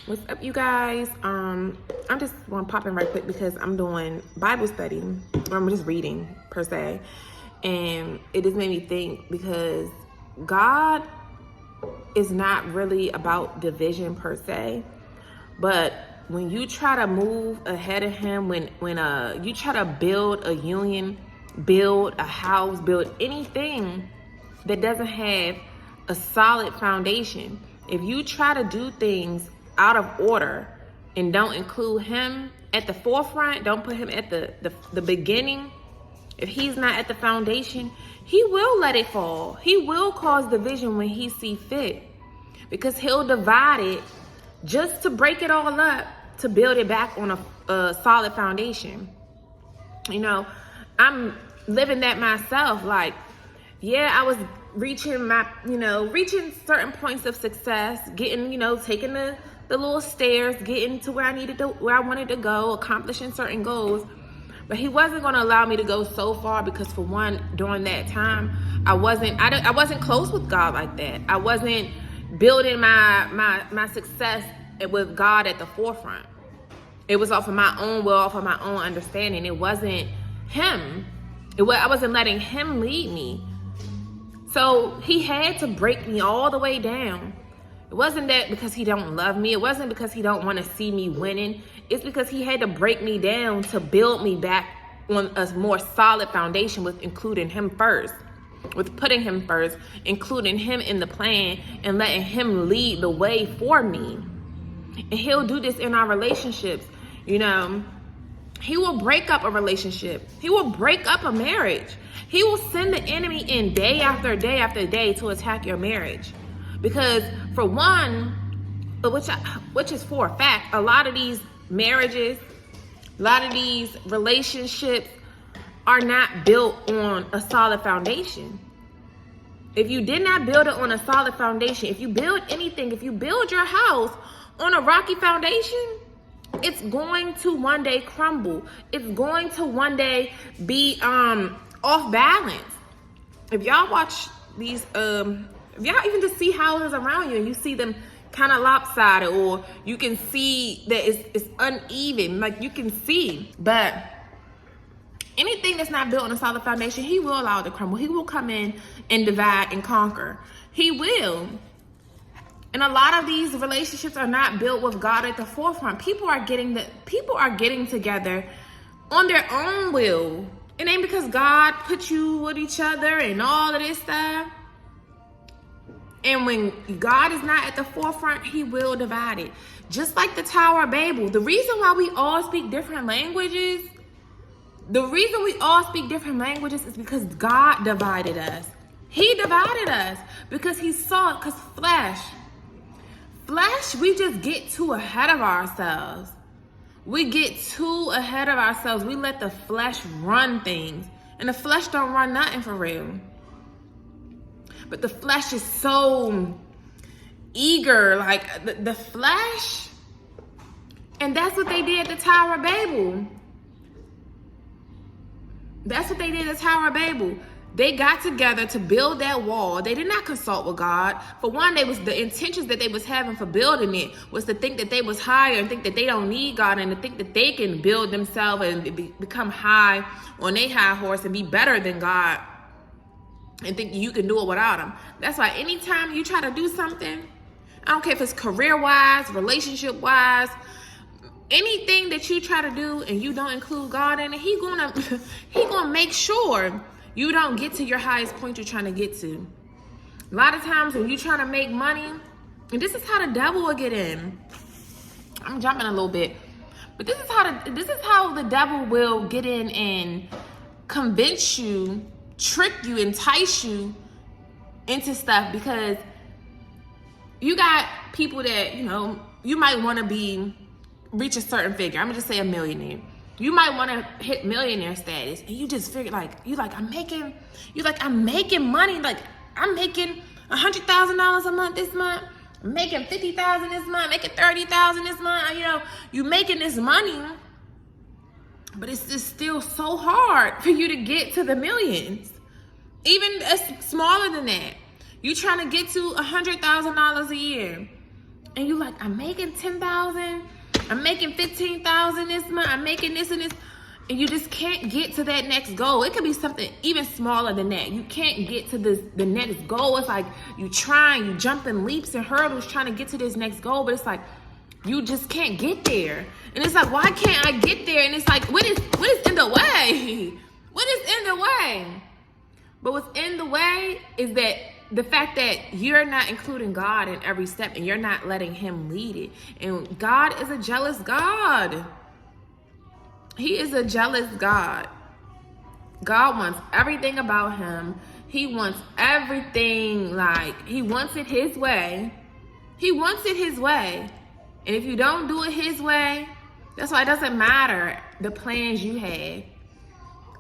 What's up, you guys? I'm just want to pop in right quick because I'm doing Bible study. Or I'm just reading per se, and it just made me think because God is not really about division per se, but when you try to move ahead of Him, when you try to build a union, build a house, build anything that doesn't have a solid foundation, if you try to do things out of order and don't include Him at the forefront, don't put Him at the beginning, if He's not at the foundation, He will let it fall. He will cause division when He see fit, because He'll divide it just to break it all up, to build it back on a solid foundation. You know, I'm living that myself. Like, yeah, I was reaching certain points of success, getting, taking the little stairs, getting to where I wanted to go, accomplishing certain goals. But He wasn't going to allow me to go so far because, for one, during that time, I wasn't close with God like that. I wasn't building my success with God at the forefront. It was off of my own will, off of my own understanding. It wasn't Him. I wasn't letting Him lead me. So He had to break me all the way down. It wasn't that because He don't love me. It wasn't because He don't want to see me winning. It's because He had to break me down to build me back on a more solid foundation, with including Him first, with putting Him first, including Him in the plan, and letting Him lead the way for me. And He'll do this in our relationships. He will break up a relationship. He will break up a marriage. He will send the enemy in day after day after day to attack your marriage. Because, for one, which is for a fact, a lot of these marriages, a lot of these relationships are not built on a solid foundation. If you did not build it on a solid foundation, if you build anything, if you build your house on a rocky foundation, it's going to one day crumble. It's going to one day be off balance. If y'all watch these, if y'all even just see houses around you and you see them kind of lopsided, or you can see that it's uneven, like you can see. But anything that's not built on a solid foundation, He will allow it to crumble. He will come in and divide and conquer. He will. And a lot of these relationships are not built with God at the forefront. People are getting together on their own will. It ain't because God put you with each other and all of this stuff. And when God is not at the forefront, He will divide it. Just like the Tower of Babel. The reason why we all speak different languages, is because God divided us. He divided us because He saw it, because flesh, we just get too ahead of ourselves. We get too ahead of ourselves. We let the flesh run things. And the flesh don't run nothing for real. But the flesh is so eager, like the flesh. And that's what they did at the Tower of Babel. They got together to build that wall. They did not consult with God. For one, the intentions that they was having for building it was to think that they was higher and think that they don't need God, and to think that they can build themselves and become high on their high horse and be better than God, and think you can do it without Him. That's why anytime you try to do something, I don't care if it's career-wise, relationship-wise, anything that you try to do and you don't include God in it, He gonna make sure you don't get to your highest point you're trying to get to. A lot of times when you try to make money, and this is how the devil will get in. I'm jumping a little bit, but this is how the devil will get in and convince you, trick you, entice you into stuff, because you got people that, you might want to reach a certain figure. I'm gonna just say a millionaire. You might want to hit millionaire status, and you just figure I'm making money. Like, I'm making $100,000 a month this month. I'm making $50,000 this month. Making $30,000 this month. You making this money, but it's just still so hard for you to get to the millions. Even smaller than that, you trying to get to $100,000 a year. and you like, I'm making 10,000, I'm making 15,000 this month, I'm making this and this, and you just can't get to that next goal. It could be something even smaller than that. You can't get to the next goal. It's like you trying, you jumping leaps and hurdles trying to get to this next goal, but it's like you just can't get there. And it's like, why can't I get there? And it's like, what is in the way? What is in the way? But what's in the way is that the fact that you're not including God in every step and you're not letting him lead it. And God is a jealous God. He is a jealous God. God wants everything about him. He wants everything, like, he wants it his way. He wants it his way. And if you don't do it his way, that's why it doesn't matter the plans you have.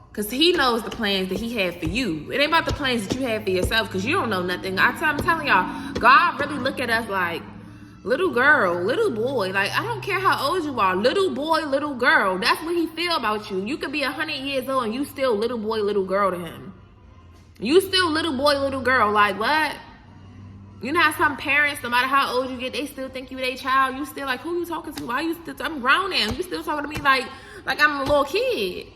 Because he knows the plans that he had for you. It ain't about the plans that you have for yourself, because you don't know nothing. I'm telling y'all, God really look at us like little girl, little boy. Like, I don't care how old you are. Little boy, little girl. That's what he feel about you. You could be 100 years old and you still little boy, little girl to him. You still little boy, little girl. Like, what? You know how some parents, no matter how old you get, they still think you their child. You still like, who you talking to? Why you still, I'm grown now. You still talking to me like I'm a little kid.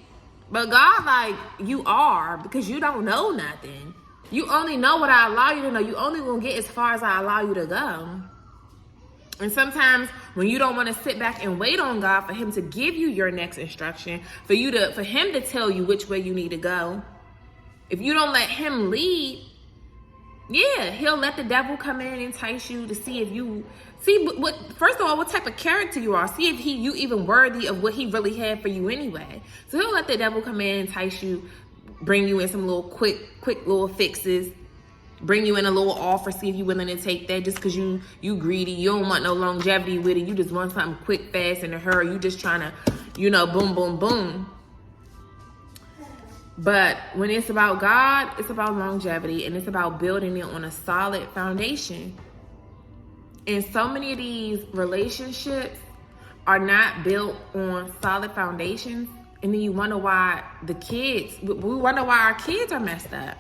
But God, like, you are, because you don't know nothing. You only know what I allow you to know. You only gonna get as far as I allow you to go. And sometimes when you don't want to sit back and wait on God for him to give you your next instruction, for him to tell you which way you need to go, if you don't let him lead, yeah, he'll let the devil come in and entice you to see if you first of all, what type of character you are. See if you even worthy of what he really had for you anyway. So he'll let the devil come in and entice you, bring you in some little quick little fixes, bring you in a little offer, see if you're willing to take that just because you greedy. You don't want no longevity with it. You just want something quick, fast, in a hurry. You just trying to, boom, boom, boom. But when it's about God, it's about longevity, and it's about building it on a solid foundation. And so many of these relationships are not built on solid foundations. And then you wonder why we wonder why our kids are messed up.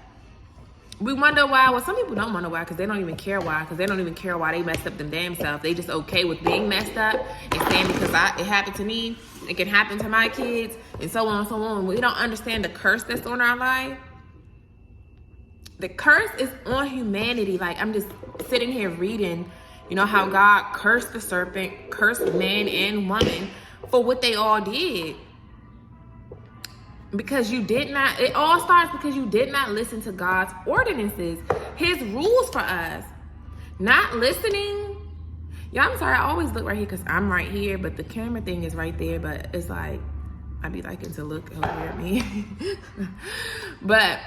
We wonder why, well, some people don't wonder why, because they don't even care why, because they don't even care why they messed up them damn self. They just okay with being messed up and saying because it happened to me, it can happen to my kids, and so on and so on. We don't understand the curse that's on our life. The curse is on humanity. Like, I'm just sitting here reading, how God cursed the serpent, cursed man and woman for what they all did. Because it all starts because you did not listen to God's ordinances, his rules for us. Not listening. Yeah, I'm sorry, I always look right here because I'm right here, but the camera thing is right there, but it's like, I be liking to look over at me. But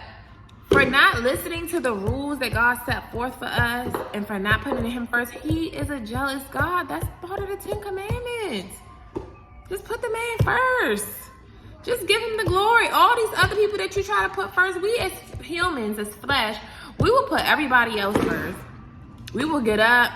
for not listening to the rules that God set forth for us, and for not putting him first, he is a jealous God. That's part of the 10 Commandments. Just put the man first. Just give him the glory. All these other people that you try to put first, we as humans, as flesh, we will put everybody else first. We will get up.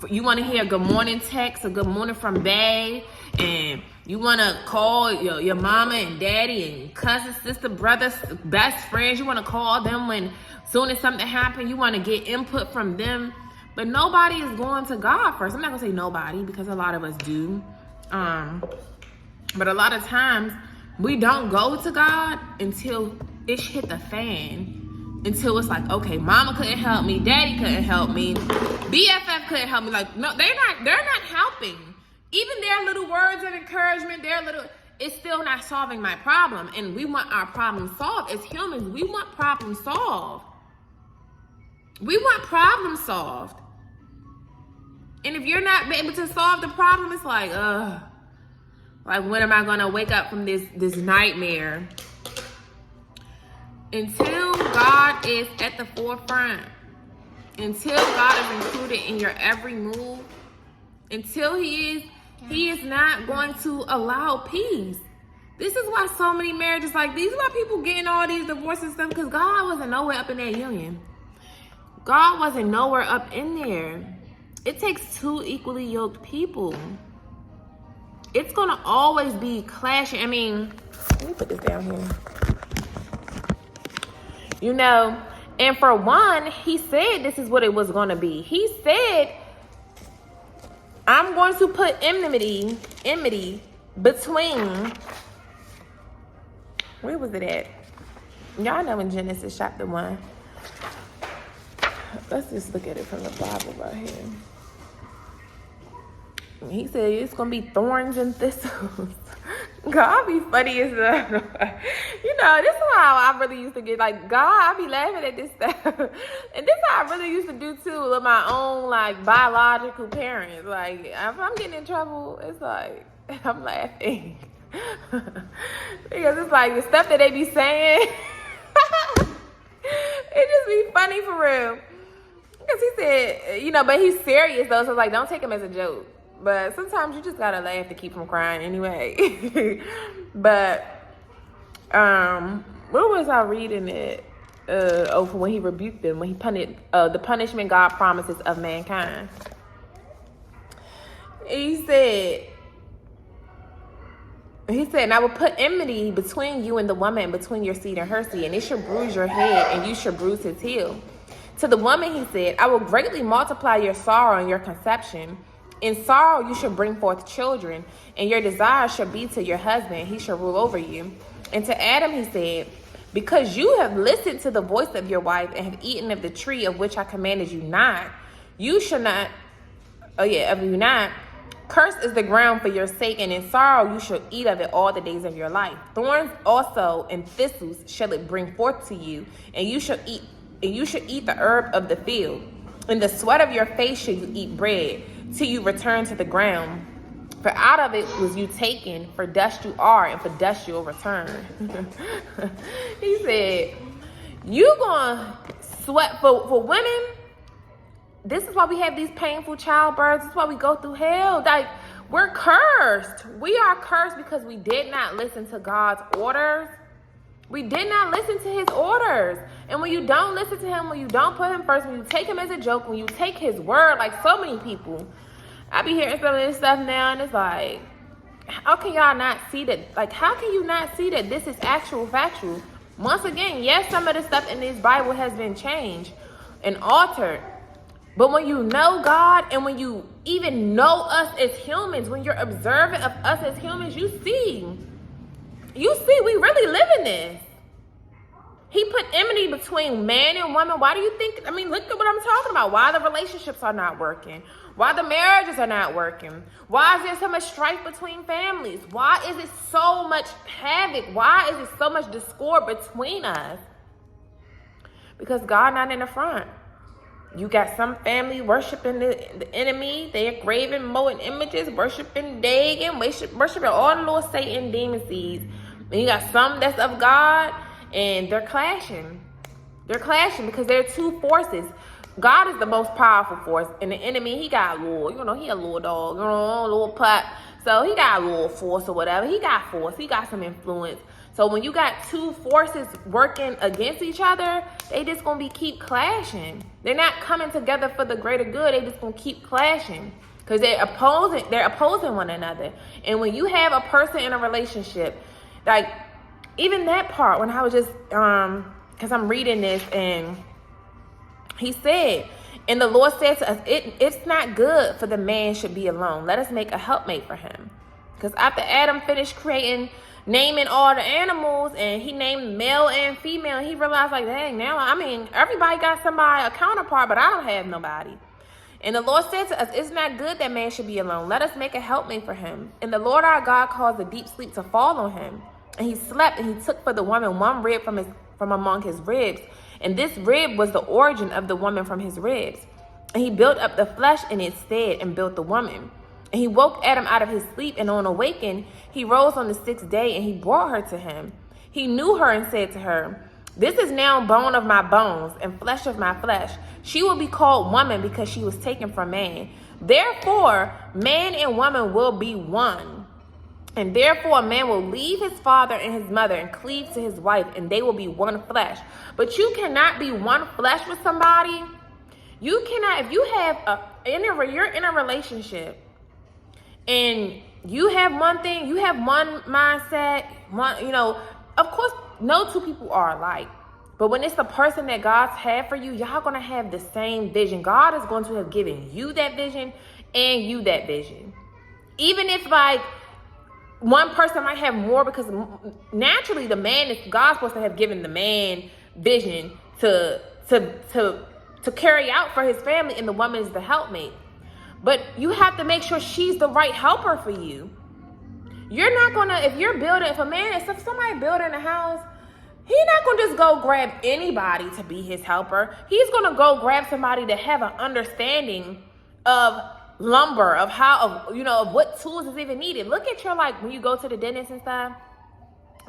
You want to hear a good morning text, a good morning from Bae, and you want to call your mama and daddy and cousin, sister, brothers, best friends. You want to call them when soon as something happens. You want to get input from them. But nobody is going to God first. I'm not going to say nobody, because a lot of us do. But a lot of times we don't go to God until it hit the fan. Until it's like, okay, mama couldn't help me, daddy couldn't help me, BFF couldn't help me. Like, no, they're not helping. Even their little words of encouragement, it's still not solving my problem. And we want our problem solved. As humans, we want problem solved. We want problem solved. And if you're not able to solve the problem, it's like, like, when am I gonna wake up from this nightmare? Until God is at the forefront, until God is included in your every move, until he is not going to allow peace. This is why so many marriages, like, these are why people getting all these divorces and stuff, because God wasn't nowhere up in that union. God wasn't nowhere up in there. It takes two equally yoked people. It's gonna always be clashing. I mean, let me put this down here. And for one, he said this is what it was gonna be. He said I'm going to put enmity between, where was it at? Y'all know in Genesis chapter 1. Let's just look at it from the Bible right here. He said it's going to be thorns and thistles. God be funny as hell. You know, this is how I really used to get, like, God, I be laughing at this stuff. And this is how I really used to do, too, with my own, like, biological parents. Like, if I'm getting in trouble, it's like, I'm laughing. Because it's like, the stuff that they be saying, it just be funny for real. Because he said, you know, but he's serious, though, so it's like, don't take him as a joke. But sometimes you just gotta laugh to keep from crying anyway. But where was I reading it? For when he rebuked them, when he punished the punishment God promises of mankind. He said, and I will put enmity between you and the woman, and between your seed and her seed, and it shall bruise your head, and you shall bruise his heel. To the woman he said, I will greatly multiply your sorrow and your conception. In sorrow you shall bring forth children, and your desire shall be to your husband, he shall rule over you. And to Adam he said, because you have listened to the voice of your wife, and have eaten of the tree of which I commanded you not, you shall not, cursed is the ground for your sake, and in sorrow you shall eat of it all the days of your life. Thorns also and thistles shall it bring forth to you, and you shall eat the herb of the field. In the sweat of your face shall you eat bread, till you return to the ground. For out of it was you taken, for dust you are, and for dust you will return. He said, you gonna sweat for women. This is why we have these painful childbirths. This is why we go through hell. Like, we're cursed. We are cursed because we did not listen to God's orders. We did not listen to his orders. And when you don't listen to him, when you don't put him first, when you take him as a joke, when you take his word, like so many people, I be hearing some of this stuff now, and it's like, how can y'all not see that? Like, how can you not see that this is factual? Once again, yes, some of the stuff in this Bible has been changed and altered. But when you know God, and when you even know us as humans, when you're observant of us as humans, you see we really live in this. He put enmity between man and woman. Why do you think, look at what I'm talking about. Why the relationships are not working. Why the marriages are not working. Why is there so much strife between families? Why is it so much havoc? Why is it so much discord between us? Because God not in the front. You got some family worshiping the enemy. They're graving molten images, worshiping Dagon, worshiping all the little Satan demon seeds. And you got some that's of God, and they're clashing. They're clashing because they're two forces. God is the most powerful force, and the enemy, he got a little, he a little dog, a little pup. So he got a little force or whatever. He got force. He got some influence. So when you got two forces working against each other, they just gonna keep clashing. They're not coming together for the greater good. They just gonna keep clashing because they're opposing one another. And when you have a person in a relationship, like even that part, when I was just because I'm reading this, and he said, and the Lord said to us, it's not good for the man should be alone. Let us make a helpmate for him. Because after Adam finished naming all the animals, and he named male and female, he realized, like, dang, now, everybody got somebody, a counterpart, but I don't have nobody. And the Lord said to us, it's not good that man should be alone. Let us make a helpmate for him. And the Lord our God caused a deep sleep to fall on him. And he slept, and he took for the woman one rib from among his ribs. And this rib was the origin of the woman from his ribs. And he built up the flesh in its stead and built the woman. And he woke Adam out of his sleep, and on awaking, he rose on the sixth day, and he brought her to him. He knew her and said to her, this is now bone of my bones and flesh of my flesh. She will be called woman because she was taken from man. Therefore, man and woman will be one. And therefore, a man will leave his father and his mother and cleave to his wife, and they will be one flesh. But you cannot be one flesh with somebody. You cannot, if you have you're in a relationship, and you have one thing, you have one mindset, of course, no two people are alike. But when it's the person that God's had for you, y'all going to have the same vision. God is going to have given you that vision, and you that vision. Even if like one person might have more, because naturally the man is God's supposed to have given the man vision to carry out for his family, and the woman is the helpmate. But you have to make sure she's the right helper for you. You're not gonna, if somebody building a house, he's not gonna just go grab anybody to be his helper. He's gonna go grab somebody to have an understanding of lumber, of what tools is even needed. Look at like when you go to the dentist and stuff,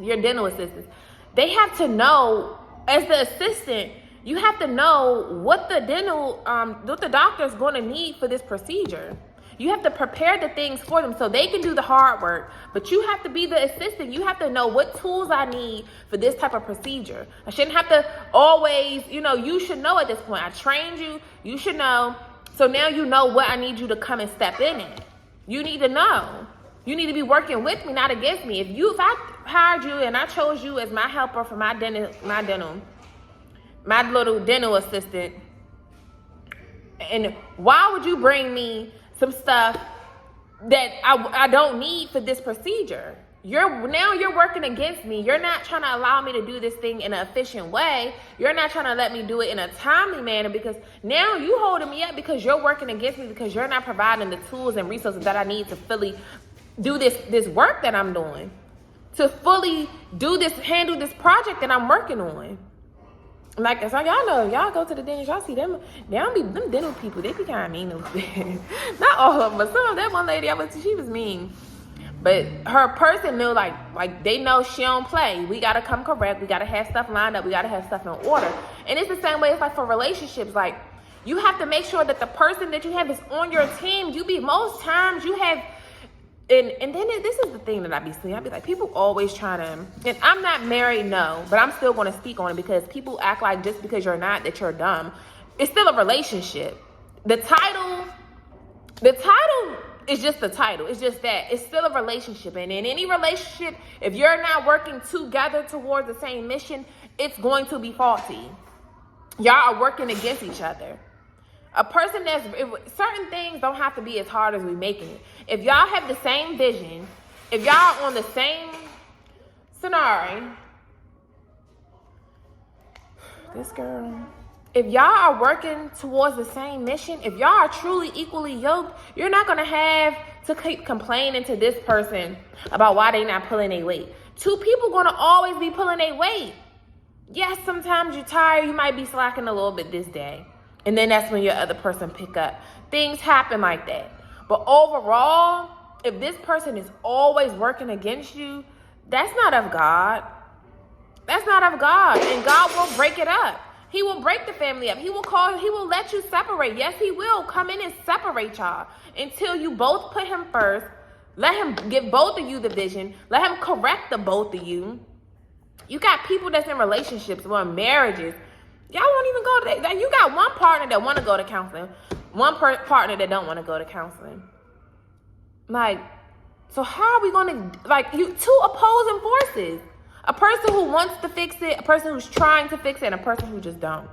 your dental assistants, they have to know, as the assistant, you have to know what the doctor's going to need for this procedure. You have to prepare the things for them so they can do the hard work. But you have to be the assistant. You have to know what tools I need for this type of procedure. I shouldn't have to always, you should know at this point. I trained you. You should know. So now you know what I need you to come and step in it. You need to know. You need to be working with me, not against me. If I hired you and I chose you as my helper for my little dental assistant, and why would you bring me some stuff that I don't need for this procedure? You're working against me. You're not trying to allow me to do this thing in an efficient way. You're not trying to let me do it in a timely manner, because now you holding me up because you're working against me, because you're not providing the tools and resources that I need to fully do this work that I'm doing, to fully handle this project that I'm working on. Like, so y'all know, y'all go to the dentist, y'all see them dental people, they be kind of mean a little bit. Not all of them, but some of that one lady I went to, she was mean. But her person knew, like they know she don't play. We got to come correct. We got to have stuff lined up. We got to have stuff in order. And it's the same way it's like for relationships. Like, you have to make sure that the person that you have is on your team. Most times you have, and then this is the thing that I be seeing. I be like, people always trying to, and I'm not married, no, but I'm still going to speak on it, because people act like just because you're not, that you're dumb. It's still a relationship. The title is just the title. It's just that. It's still a relationship. And in any relationship, if you're not working together towards the same mission, it's going to be faulty. Y'all are working against each other. Certain things don't have to be as hard as we making it. If y'all have the same vision, if y'all are on the same scenario, if y'all are working towards the same mission, if y'all are truly equally yoked, you're not going to have to keep complaining to this person about why they not pulling their weight. Two people going to always be pulling their weight. Yes, sometimes you're tired. You might be slacking a little bit this day. And then that's when your other person pick up. Things happen like that. But overall, if this person is always working against you, that's not of God. That's not of God. And God will break it up. He will break the family up. He will let you separate. Yes, he will come in and separate y'all until you both put him first. Let him give both of you the vision. Let him correct the both of you. You got people that's in relationships or in marriages. Y'all won't even go to that. You got one partner that want to go to counseling, one partner that don't want to go to counseling. Like, so how are we going to, two opposing forces? A person who wants to fix it, a person who's trying to fix it, and a person who just don't.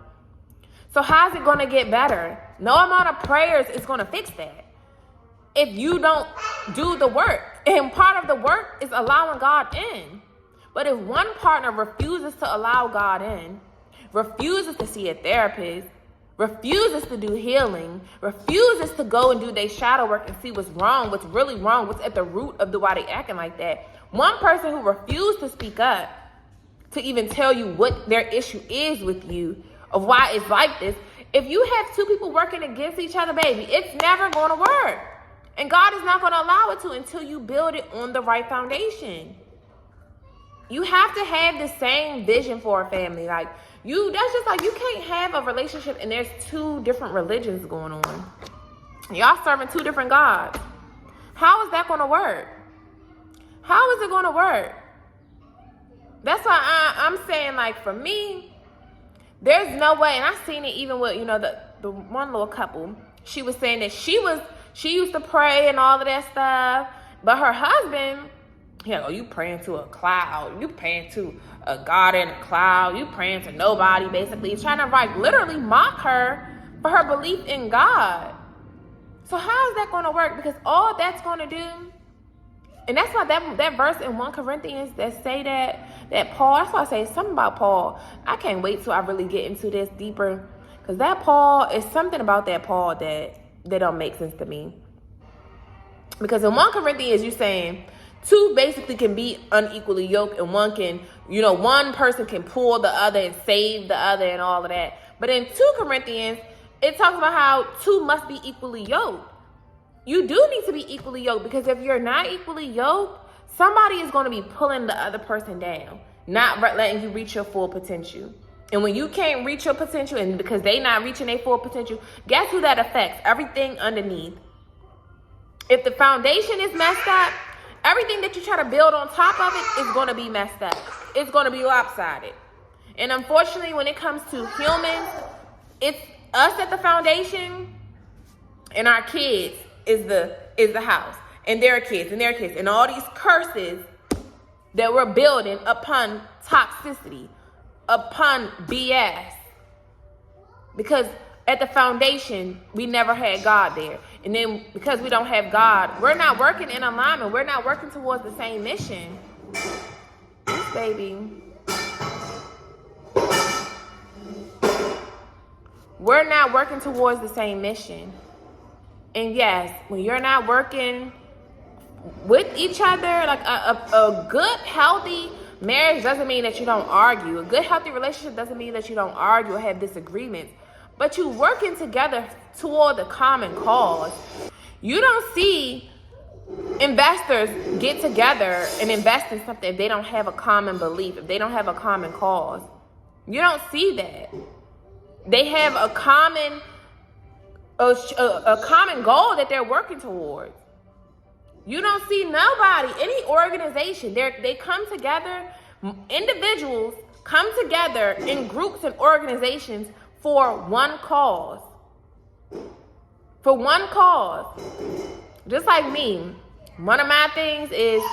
So how's it going to get better? No amount of prayers is going to fix that if you don't do the work. And part of the work is allowing God in. But if one partner refuses to allow God in, refuses to see a therapist, refuses to do healing, refuses to go and do their shadow work and see what's wrong, what's really wrong, what's at the root of why they acting like that. One person who refused to speak up, to even tell you what their issue is with you, of why it's like this. If you have two people working against each other, baby, it's never going to work. And God is not going to allow it to until you build it on the right foundation. You have to have the same vision for a family. That's just like, you can't have a relationship and there's two different religions going on. Y'all serving two different gods. How is that going to work? How is it going to work? That's why I'm saying, like, for me, there's no way, and I seen it even with, the one little couple. She was saying that she used to pray and all of that stuff, but her husband, you praying to a cloud. You praying to a God in a cloud. You praying to nobody, basically. He's trying to, literally mock her for her belief in God. So how is that going to work? Because all that's going to do, and that's why that verse in 1 Corinthians that say that Paul, that's why I say something about Paul. I can't wait till I really get into this deeper. Because that Paul, is something about that Paul that don't make sense to me. Because in 1 Corinthians, you're saying two basically can be unequally yoked, and one person can pull the other and save the other and all of that. But in 2 Corinthians, it talks about how two must be equally yoked. You do need to be equally yoked, because if you're not equally yoked, somebody is going to be pulling the other person down, not letting you reach your full potential. And when you can't reach your potential, and because they not reaching their full potential, guess who that affects? Everything underneath. If the foundation is messed up, everything that you try to build on top of it is going to be messed up. It's going to be lopsided. And unfortunately, when it comes to humans, it's us at the foundation, and our kids is the house, and their kids, and all these curses that we're building upon toxicity, upon BS. Because at the foundation, we never had God there. And then because we don't have God, we're not working in alignment. We're not working towards the same mission. This baby. We're not working towards the same mission. And yes, when you're not working with each other, like a good, healthy marriage doesn't mean that you don't argue. A good, healthy relationship doesn't mean that you don't argue or have disagreements. But you working together toward the common cause. You don't see investors get together and invest in something if they don't have a common belief, if they don't have a common cause. You don't see that. They have a common goal that they're working towards. You don't see nobody, any organization, they come together, individuals come together in groups and organizations for one cause. For one cause. Just like me, one of my things is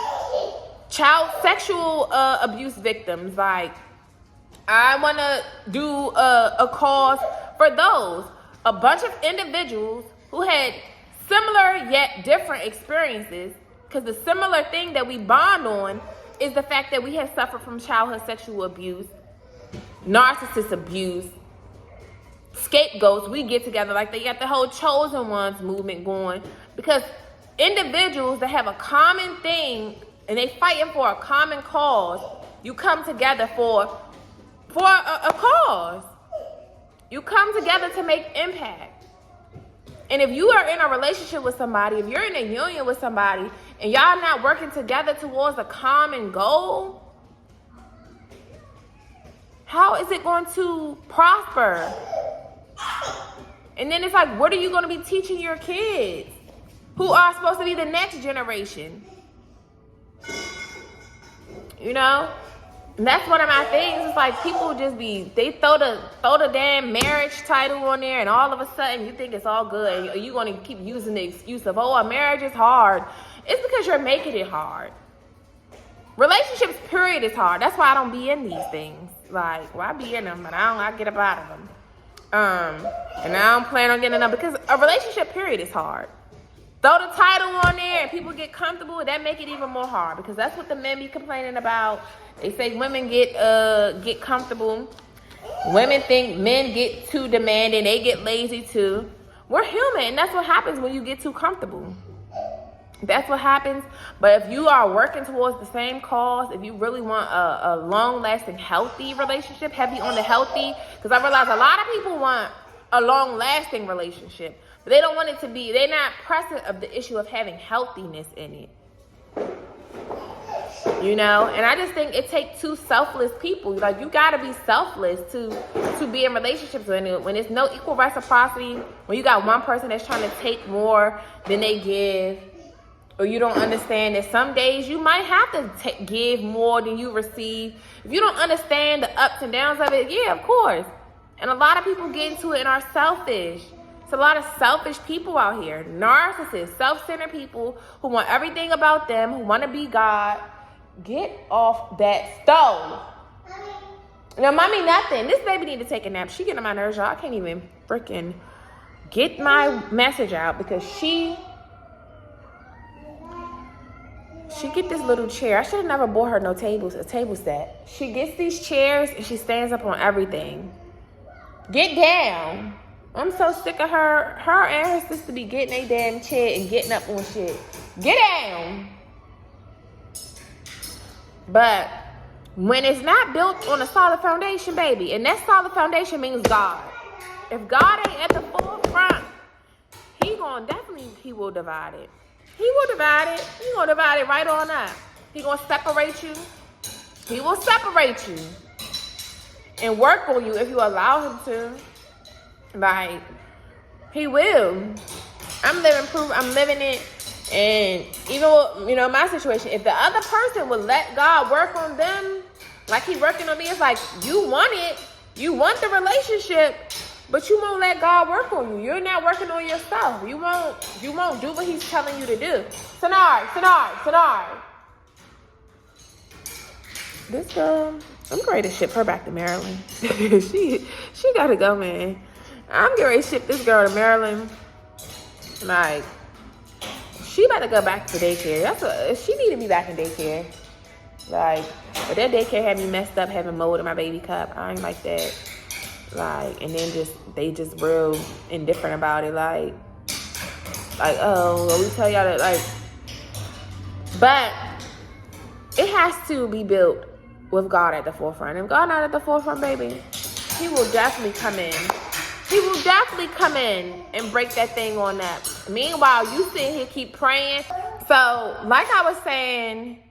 child sexual abuse victims. Like, I want to do a cause for those. A bunch of individuals who had similar yet different experiences, because the similar thing that we bond on is the fact that we have suffered from childhood sexual abuse, narcissist abuse, scapegoats. We get together, like they got the whole Chosen Ones movement going, because individuals that have a common thing and they fighting for a common cause, you come together for a cause. You come together to make impact. And if you are in a relationship with somebody, if you're in a union with somebody, and y'all not working together towards a common goal, how is it going to prosper? And then it's like, what are you going to be teaching your kids who are supposed to be the next generation? You know? And that's one of my things. It's like people just they throw the damn marriage title on there, and all of a sudden you think it's all good. And you're going to keep using the excuse of, a marriage is hard. It's because you're making it hard. Relationships, period, is hard. That's why I don't be in these things. Like, I be in them, but I get up out of them. And I don't plan on getting them, because a relationship, period, is hard. Throw the title on there and people get comfortable, that make it even more hard, because that's what the men be complaining about. They say women get comfortable. Women think men get too demanding. They get lazy too. We're human, and that's what happens when you get too comfortable. That's what happens. But if you are working towards the same cause, if you really want a long-lasting, healthy relationship, heavy on the healthy, because I realize a lot of people want a long-lasting relationship, but they don't want it to be, they're not pressing of the issue of having healthiness in it. You know, and I just think it takes two selfless people. Like, you gotta be selfless to be in relationships when there's no equal reciprocity, when you got one person that's trying to take more than they give, or you don't understand that some days you might have to give more than you receive. If you don't understand the ups and downs of it, yeah, of course. And a lot of people get into it and are selfish. It's a lot of selfish people out here. Narcissists, self-centered people who want everything about them, who want to be God. Get off that stove. Now, mommy, nothing. This baby need to take a nap. She getting on my nerves, y'all. I can't even freaking get my message out because she get this little chair. I should have never bought her a table set. She gets these chairs and she stands up on everything. Get down. I'm so sick of her. Her and her sister be getting a damn chair and getting up on shit. Get down. But when it's not built on a solid foundation, baby, and that solid foundation means God. If God ain't at the forefront, he will divide it. He will divide it. He gonna divide it right on up. He gonna separate you. He will separate you and work on you if you allow him to. Like, he will. I'm living proof. I'm living it. And even, my situation, if the other person would let God work on them, like he working on me, it's like, you want it. You want the relationship, but you won't let God work on you. You're not working on yourself. You won't do what he's telling you to do. Sonar. This girl, I'm ready to ship her back to Maryland. she gotta go, man. I'm getting ready to ship this girl to Maryland. Like, she about to go back to daycare. She need to be back in daycare. Like, but that daycare had me messed up having mold in my baby cup. I ain't like that. Like, and then they just real indifferent about it. Like, oh, well, we tell y'all that, like, but it has to be built with God at the forefront. If God not at the forefront, baby, he will definitely come in. He will definitely come in and break that thing on up. Meanwhile, you sitting here keep praying. So, like I was saying,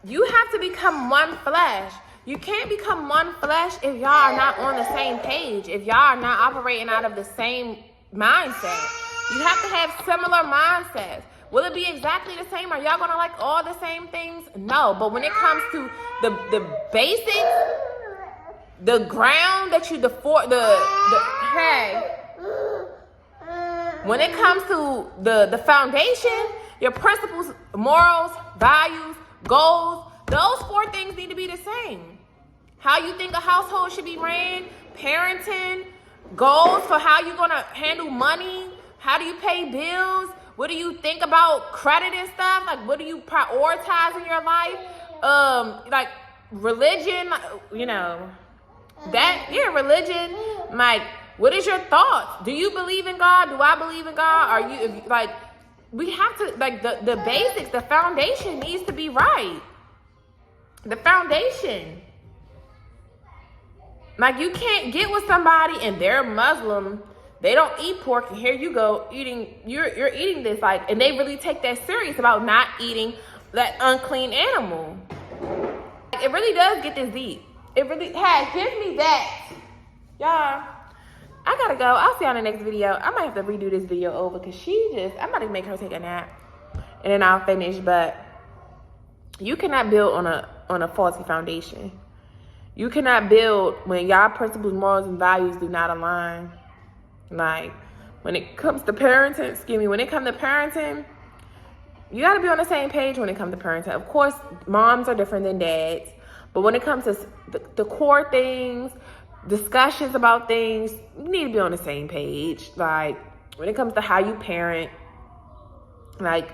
you have to become one flesh. You can't become one flesh if y'all are not on the same page. If y'all are not operating out of the same mindset. You have to have similar mindsets. Will it be exactly the same? Are y'all gonna like all the same things? No. But when it comes to the basics, the ground that when it comes to the foundation, your principles, morals, values, goals, those 4 things need to be the same. How you think a household should be ran, parenting, goals for how you're gonna handle money, how do you pay bills, what do you think about credit and stuff, like what do you prioritize in your life, like religion, religion, like, what is your thoughts? Do you believe in God? Do I believe in God? Are you, like, we have to, like, the basics, the foundation needs to be right. The foundation. Like, you can't get with somebody and they're Muslim, they don't eat pork, and here you go you're eating this, like, and they really take that serious about not eating that unclean animal. It really does get this deep. It really has. Give me that. Y'all, I gotta go. I'll see you on the next video. I might have to redo this video over because I'm about to make her take a nap and then I'll finish. But you cannot build on a faulty foundation. You cannot build when y'all principles, morals, and values do not align. Like, when it comes to parenting, you gotta be on the same page when it comes to parenting. Of course, moms are different than dads. But when it comes to the core things, discussions about things, you need to be on the same page. Like, when it comes to how you parent, like,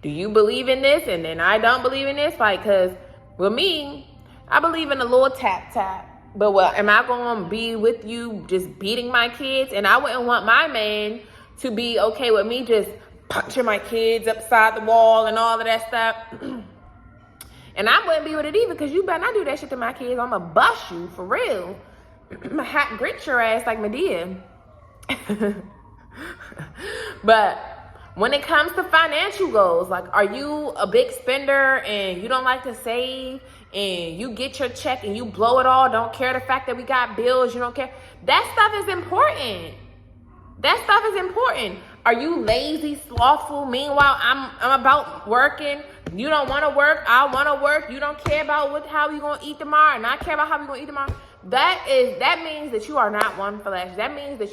do you believe in this? And then I don't believe in this. Like, because with me, I believe in a little tap. But am I going to be with you just beating my kids? And I wouldn't want my man to be okay with me just punching my kids upside the wall and all of that stuff. And I wouldn't be with it either, because you better not do that shit to my kids. I'm going to bust you for real. I'm going to grit your ass like Medea. But when it comes to financial goals, like, are you a big spender and you don't like to save and you get your check and you blow it all, don't care the fact that we got bills, you don't care? That stuff is important. That stuff is important. Are you lazy, slothful? Meanwhile, I'm about working. You don't want to work. I want to work. You don't care about how we going to eat tomorrow, and I care about how we going to eat tomorrow. That means that you are not one flesh. That means that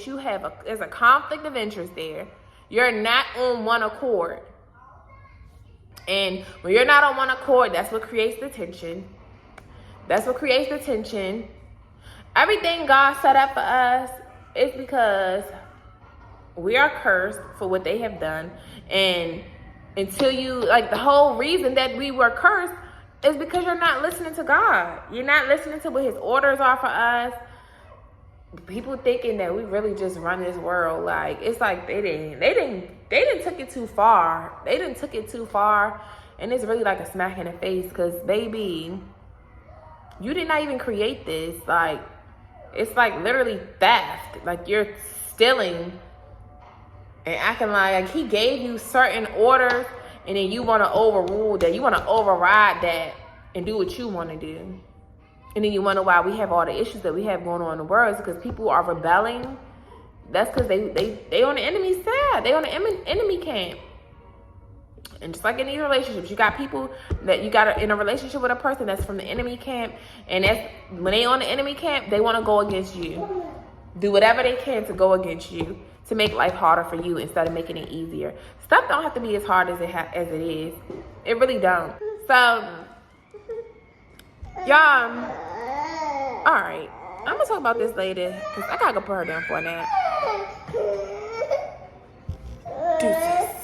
there's a conflict of interest there. You're not on one accord. And when you're not on one accord, that's what creates the tension. Everything God set up for us is because We are cursed for what they have done. And until you, like, the whole reason that we were cursed is because you're not listening to God. You're not listening to what his orders are for us. People thinking that we really just run this world. Like, it's like they didn't took it too far. They didn't took it too far. And it's really like a smack in the face, because baby, you did not even create this. Like, it's like literally theft. Like, you're stealing and acting like he gave you certain orders, and then you want to overrule that. You want to override that and do what you want to do. And then you wonder why we have all the issues that we have going on in the world. It's because people are rebelling. That's because they on the enemy's side. They on the enemy camp. And just like in these relationships, you got people that you got in a relationship with a person that's from the enemy camp. And that's when they on the enemy camp, they want to go against you. Do whatever they can to go against you, to make life harder for you instead of making it easier. Stuff don't have to be as hard as it is. It really don't. So, y'all, all right, I'm gonna talk about this later, because I gotta go put her down for a nap. Deuces.